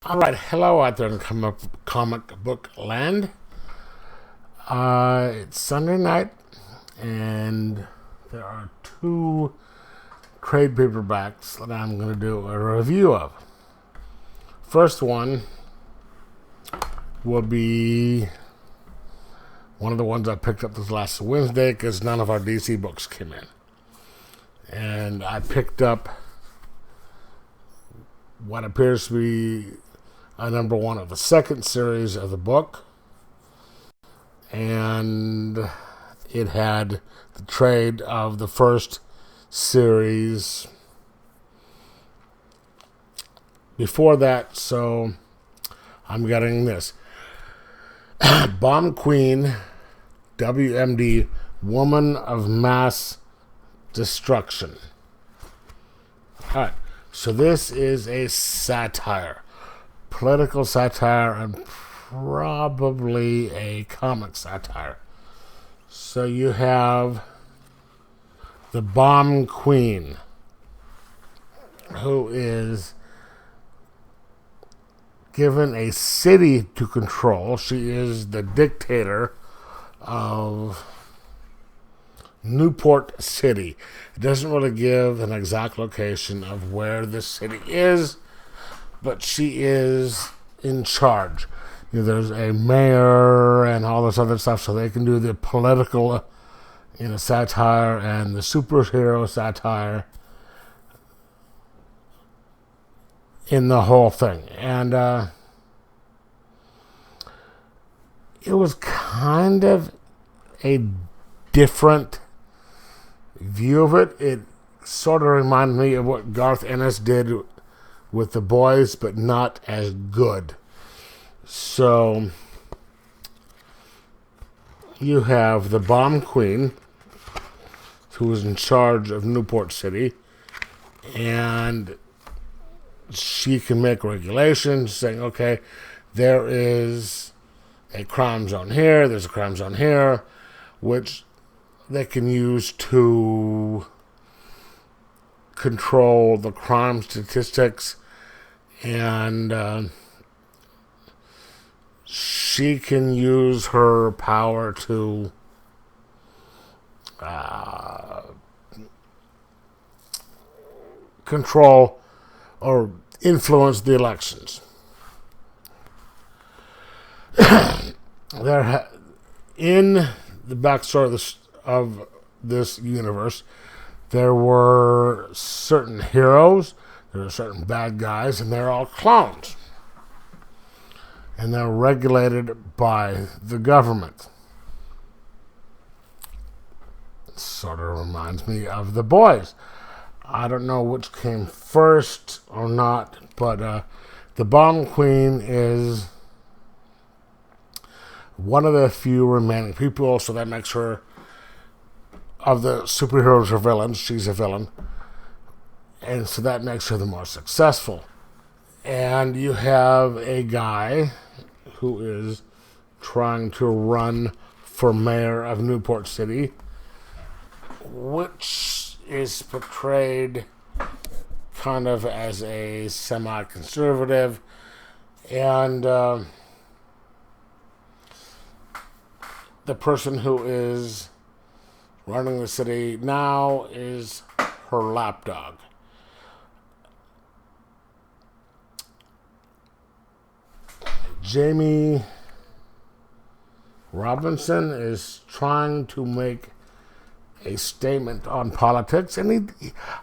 All right, hello out there in comic book land. It's Sunday night, and there are two trade paperbacks that I'm going to do a review of. First one will be one of the ones I picked up this last Wednesday because none of our DC books came in. And I picked up what appears to be a number one of the second series of the book. And it had the trade of the first series before that, so I'm getting this. Bomb Queen, WMD, Woman of Mass Destruction. Alright, so this is a satire. Political satire and probably a comic satire. So you have the Bomb Queen, who is given a city to control. She is the dictator of Newport City. It doesn't really give an exact location of where this city is, but she is in charge. There's a mayor and all this other stuff, so they can do the political, satire and the superhero satire in the whole thing. And it was kind of a different view of it. It sort of reminded me of what Garth Ennis did with The Boys, but not as good. So you have the Bomb Queen, who is in charge of Newport City, and she can make regulations saying, okay, there is a crime zone here, there's a crime zone here, which they can use to control the crime statistics, and she can use her power to control or influence the elections. In the backstory of this universe, there were certain heroes, there were certain bad guys, and they're all clones. And they're regulated by the government. It sort of reminds me of The Boys. I don't know which came first or not, but the Bomb Queen is one of the few remaining people, so that makes her, of the superheroes or villains, she's a villain. And so that makes her the more successful. And you have a guy who is trying to run for mayor of Newport City, which is portrayed kind of as a semi-conservative, and the person who is running the city now is her lapdog. Jamie Robinson is trying to make a statement on politics, and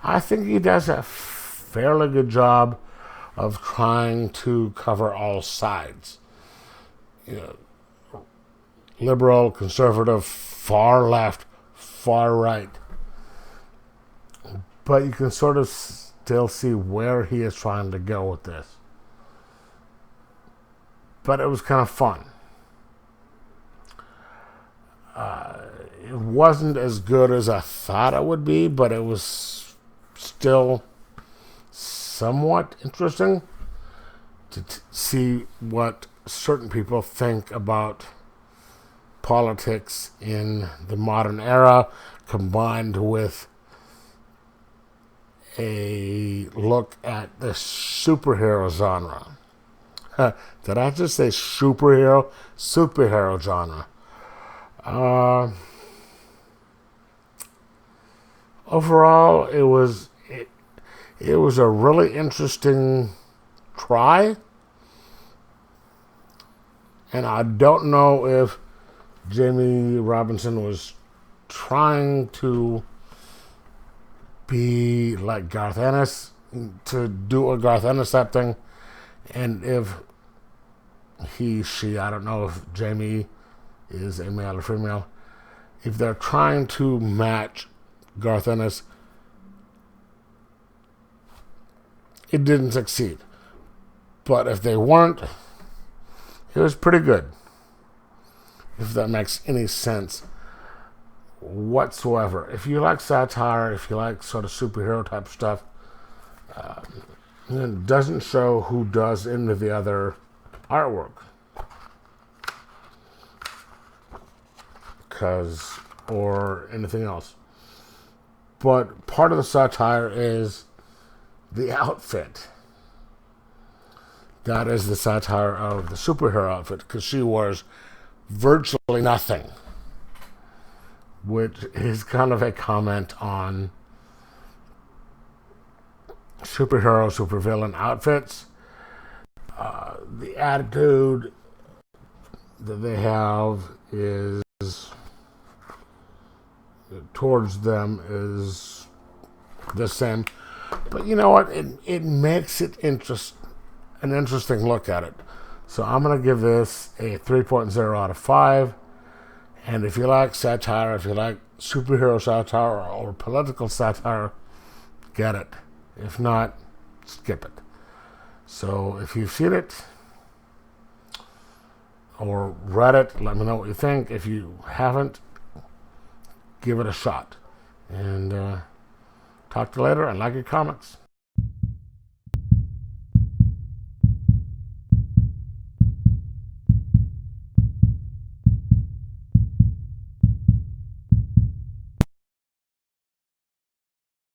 I think he does a fairly good job of trying to cover all sides. Liberal, conservative, far left, far right. But you can sort of still see where he is trying to go with this. But it was kind of fun. It wasn't as good as I thought it would be, but it was still somewhat interesting to see what certain people think about politics in the modern era, combined with a look at the superhero genre. Did I just say superhero? Superhero genre. Overall, it was a really interesting try, and I don't know if Jamie Robinson was trying to be like Garth Ennis, to do a Garth Ennis type thing, and if she, I don't know if Jamie is a male or female, if they're trying to match Garth Ennis, it didn't succeed. But if they weren't, it was pretty good. If that makes any sense whatsoever. If you like satire, if you like sort of superhero type stuff, it doesn't show who does any of the other artwork. Or anything else. But part of the satire is the outfit. That is the satire of the superhero outfit, because she wears virtually nothing, which is kind of a comment on superhero, supervillain outfits. The attitude that they have is towards them is the same, but you know what? It makes it an interesting look at it. So I'm gonna give this a 3.0 out of 5. And if you like satire, if you like superhero satire or political satire, get it. If not, skip it. So if you've seen it or read it, let me know what you think. If you haven't, give it a shot. And talk to you later, and like your comics.